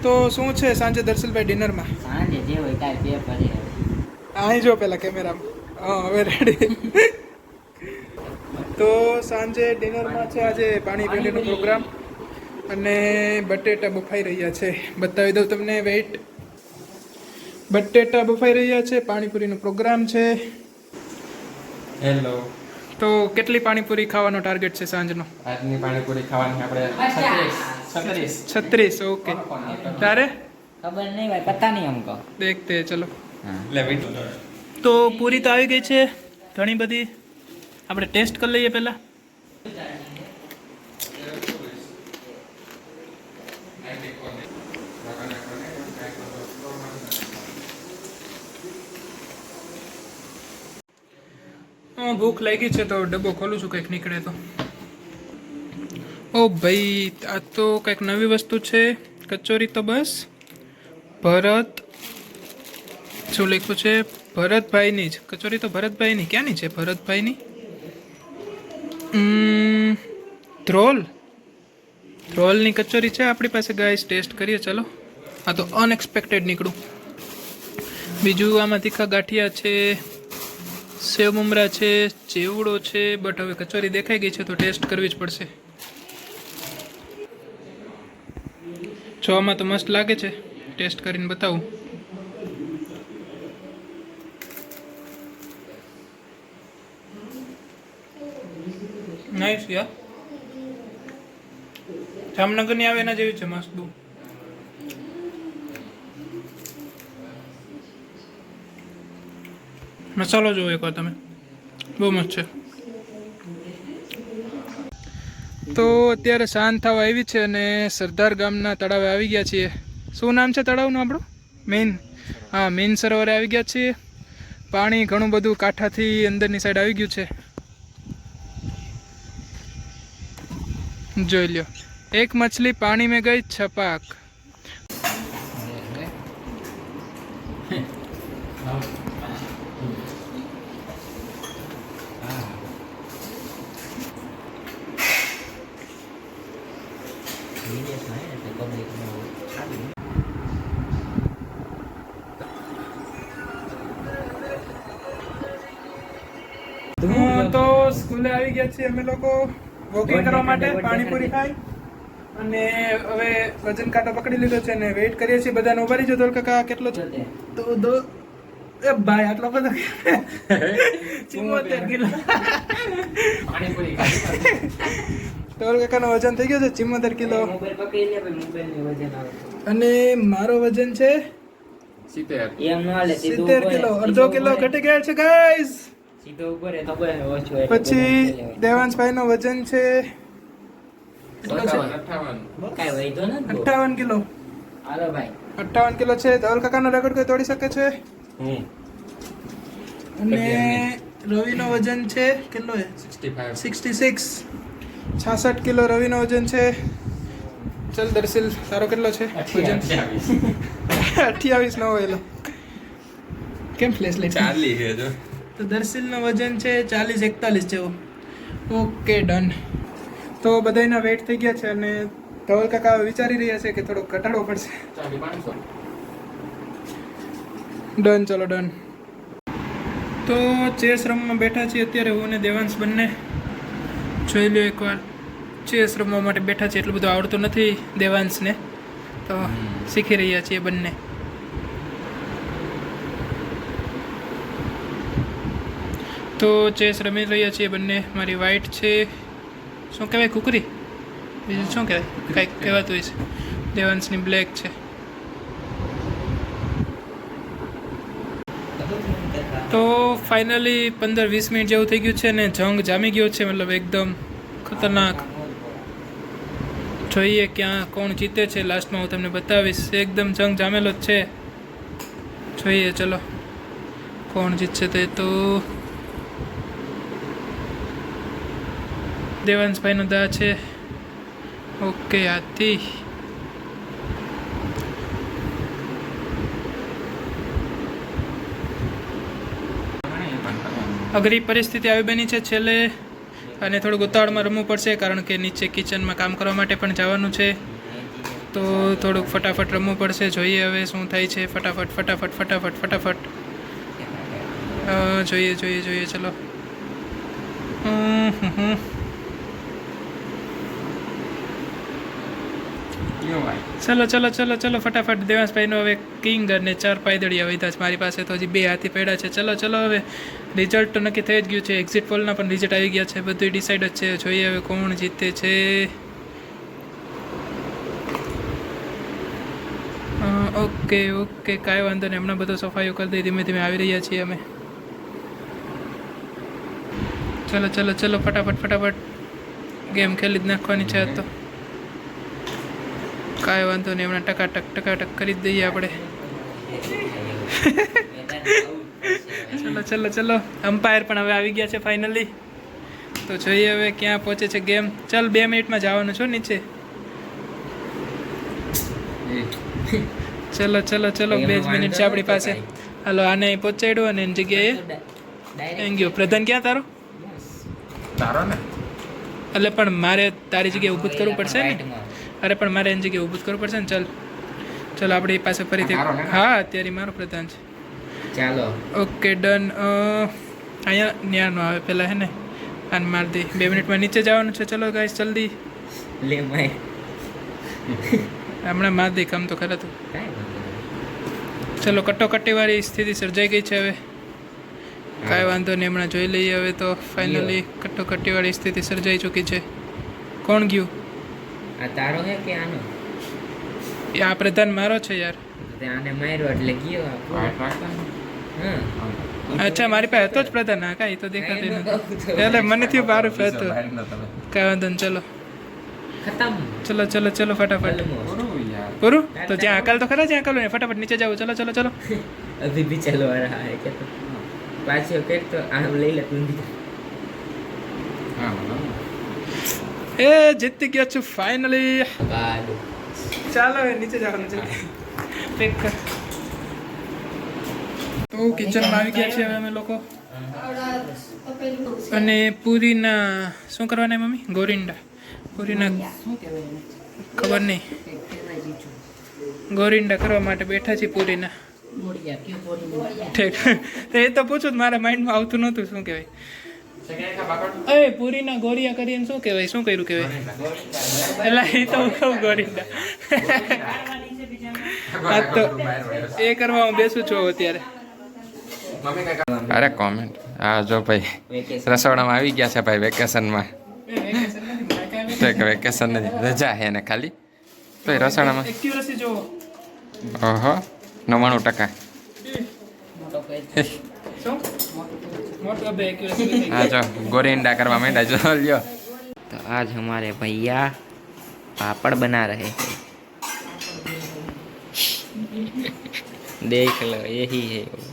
તો શું છે સાંજે દર્શનભાઈ ડિનરમાં? સાંજે જે હોય કાંઈ બે ભરી અહીં જો પેલા કેમેરામાં. હા હવે રેડી. તો સાંજે ડિનરમાં છે આજે પાણીપુરીનો પ્રોગ્રામ અને બટેટા બફાઈ રહ્યા છે. બતાવી દઉં તમને વેઇટ. બટેટા બફાઈ રહ્યા છે, પાણીપુરીનો પ્રોગ્રામ છે. હેલો. તો કેટલી પાણીપુરી ખાવાનો ટાર્ગેટ છે સાંજનો? આજની પાણીપુરી ખાવાની આપણે 36. ઓકે. તારે? ખબર નહીં ભાઈ, પતા નહીં हमको. દેખતે ચલો. લેવિટ. તો પૂરી તો આવી ગઈ છે ઘણી બધી. આપણે ટેસ્ટ કરી લઈએ પહેલાં. ભૂખ લાગી છે તો ડબ્બો ખોલું છું, કંઈક નીકળે તો. ઓ ભાઈ, આ તો કંઈક નવી વસ્તુ છે. કચોરી તો બસ ભરત, શું લખ્યું છે? ભરતભાઈની જ કચોરી. તો ભરતભાઈની ક્યાંની છે? ભરતભાઈની ધ્રોલની કચોરી છે આપણી પાસે ગાઈસ. ટેસ્ટ કરીએ ચલો. આ તો અનએક્સપેક્ટેડ નીકળું. બીજું આમાં તીખા ગાંઠિયા છે, સેવ મમરા છે, ચેવડો છે. બટ હવે કચોરી દેખાઈ ગઈ છે તો ટેસ્ટ કરવી જ પડશે. જોવામાં તો મસ્ત લાગે છે, ટેસ્ટ કરીને બતાવું. નાઈસ યાર. જામનગરની આવે એના જેવી છે, મસ્ત બહુ. મસાલો જોવો એકવાર તમે, બહુ મસ્ત છે. તો અત્યારે સાંજ થવા આવી છે અને સરદાર ગામના તળાવે આવી ગયા છીએ. શું નામ છે તળાવનું આપણું? મેઇન સરોવરે આવી ગયા છીએ. પાણી ઘણું બધું કાંઠાથી અંદરની સાઈડ આવી ગયું છે, જોઈ લ્યો. એક મછલી પાણી में गई छपाक. તો સ્કૂલે આવી ગયા છીએ અમે લોકો વોકિંગ કરવા માટે, પાણીપુરી ખાઈ અને હવે વજન કાંટો પકડી લીધો છે અને વેઇટ કરીએ છીએ. બધાને ઉભા રહીજો. ધોલ કાકા કેટલો છે? તો એ ભાઈ આટલો બધો 74 કિલો. ધોલ કાકાનો વજન થઈ ગયો છે 74 કિલો અને મારો વજન છે 70 કિલો. અડધો કિલો ઘટી ગયા છે ગાઈસ. પછી દેવાંશભાઈ નો વજન છે 58 કિલો. 58 કિલો છે. ધવલ કાકા નો રેકોર્ડ કોઈ તોડી શકે છે? અને રવિ નો વજન છે કેટલો? 66. 66 કિલો રવિ નો વજન છે. ચલ દર્શિલ, તારો કેટલો છે વજન? 28 નો હોય. કેમ ફ્લેશ લાઈટ? 40 છે જો. તો દર્શિલનું વજન છે 40-41 જેવું. Okay done. તો બધાના વેઇટ થઈ ગયા છે અને ધવલ કાકા વિચારી રહ્યા છે કે થોડો ઘટાડવો પડશે. ડન, ચલો ડન. તો ચેસ રમવા બેઠા છીએ અત્યારે હું અને દેવાંશ બંને. જોઈ લો એકવાર, ચેસ રમવા માટે બેઠા છીએ. એટલું બધું આવડતું નથી દેવાંશને, તો શીખી રહ્યા છીએ બંને. તો ચેસ રમી રહ્યા છીએ બંને. મારી વાઈટ છે, શું કહેવાય, કુકરી? બીજું શું કહેવાય, કાંઈક કહેવાતું હોય છે. દેવાંશની બ્લેક છે. તો ફાઇનલી 15-20 મિનિટ જેવું થઈ ગયું છે ને જંગ જામી ગયો છે, મતલબ એકદમ ખતરનાક. જોઈએ ક્યાં કોણ જીતે છે. લાસ્ટમાં હું તમને બતાવીશ. એકદમ જંગ જામેલો જ છે. જોઈએ ચલો કોણ જીતશે તે. તો દેવાંશભાઈનો દા છે. ઓકે હાથી. અઘરી પરિસ્થિતિ આવી બની છે છેલ્લે અને થોડુંક ઉતાવળમાં રમવું પડશે કારણ કે નીચે કિચનમાં કામ કરવા માટે પણ જવાનું છે. તો થોડુંક ફટાફટ રમવું પડશે. જોઈએ હવે શું થાય છે. ફટાફટ ફટાફટ ફટાફટ ફટાફટ જોઈએ જોઈએ જોઈએ. ચલો યો ભાઈ ચલો ચલો ચલો ચલો ફટાફટ. દેવાંશભાઈનો હવે કિંગ અને 4 પાયદળિયા વધ્યા છે. મારી પાસે તો હજી 2 હાથી પડ્યા છે. ચલો ચલો હવે રિઝલ્ટ તો નક્કી થઈ જ ગયું છે. એક્ઝિટ પોલના પણ રિઝલ્ટ આવી ગયા છે. બધું ડિસાઈડ જ છે. જોઈએ હવે કોણ જીતે છે. ઓકે ઓકે કાંઈ વાંધો નહીં. હમણાં બધો સફાઈઓ કરી દઈ. ધીમે ધીમે આવી રહ્યા છીએ અમે. ચલો ચલો ચલો ફટાફટ ફટાફટ ગેમ ખેલી જ નાખવાની છે. તો કાંઈ વાંધો નહીં. હમણાં ટકાટક કરી જ દઈએ આપણે. ચલો ચલો ચલો. અમ્પાયર પણ હવે આવી ગયા છે ફાઇનલી. તો જોઈએ હવે ક્યાં પહોંચે છે ગેમ. ચાલ 2 મિનિટમાં જવાનું છો નીચે. ચલો ચલો ચલો 2 જ મિનિટ છે આપણી પાસે. હાલો આને અહીં પહોંચાડ્યો અને એની જગ્યાએ અહીં ગયો. પ્રધાન ક્યાં તારો? તારો ને એટલે પણ મારે તારી જગ્યાએ ઊભું જ કરવું પડશે ને. અરે પણ મારે એની જગ્યાએ ઊભું જ કરવું પડશે ને. ચાલ ચાલો આપણી પાસે ફરીથી. તારો ને? હા અત્યારે મારો પ્રધાન છે. ચાલો ઓકે ડન. અહીંયા ન્યાનો આવે પહેલાં હે ને આને માર દે. 2 મિનિટમાં નીચે જવાનું છે. ચલો ગાઈસ જલ્દી. લે માય હમણાં માર દે. કામ તો ખરા તું. કાંઈ વાંધો નહીં. ચલો કટોકટીવાળી સ્થિતિ સર્જાઈ ગઈ છે હવે. કાંઈ વાંધો નહીં. હમણાં જોઈ લઈએ હવે તો. ફાઇનલી કટોકટીવાળી સ્થિતિ સર્જાઈ ચૂકી છે. કોણ ગયું? આ તારો હે કે આનો? એ આ પ્રધાન મારો છે યાર. તે આને માર્યો એટલે ગયો આ. વાઈટ રાખતા ને? હા અચ્છા મારી પાસે હતો જ પ્રધાન. હા કાંઈ તો દેખાતું નથી. એટલે મને થયું મારું બીજો હતું. વાઈટ નતો ને. કાંઈ વાંધો નહીં. ચલો ખતમ. ચલો ચલો ચલો ફટાફટ. Almost. પૂરું યાર પૂરું તો જ્યાં અકાલ તો ખરા. જ્યાં અકાલ ને ફટાફટ નીચે જાવ. ચલો ચલો ચલો. अभी भी चलो आ रहा है क्या तो पाछो कर तो आम ले ले तुम भी હા બરાબર. એ જીતી ગયા છું ફાઇનલી. बाद ચાલો હવે નીચે જવાનું છે. પેક કર. તો કિચનમાં આવી ગયા છીએ હવે અમે લોકો. અને પૂરીના શું કરવાના મમ્મી? ગોરિંડા. પૂરીના ખબર નહીં. ગોરિંડા કરવા માટે બેઠા છીએ પૂરીના. ઠીક. તો એ તો પૂછું જ મારા માઇન્ડમાં આવતું નહોતું. શું કહેવાય? એ પૂરીના ગોરિયા કરીને શું કહેવાય? શું કર્યું કહેવાય? એટલે એ તો હું કહું ગોરિંડા. આ તો એ કરવા હું બેસું છું અત્યારે. અરે કોમેન્ટ હા જો ભાઈ રસોડામાં આવી ગયા છે ભાઈ વેકેશનમાં. વેકેશન નથી રજા હે ને ખાલી તો રસોડામાં. એક્યુરસી જો. ઓહો 99%. શું મોટો બે એક્યુરસી. હા જો ગોરિંડા કરવા માંડ્યા જો લ્યો. तो आज हमारे भैया पापड़ बना रहे हैं देख लो यही है वो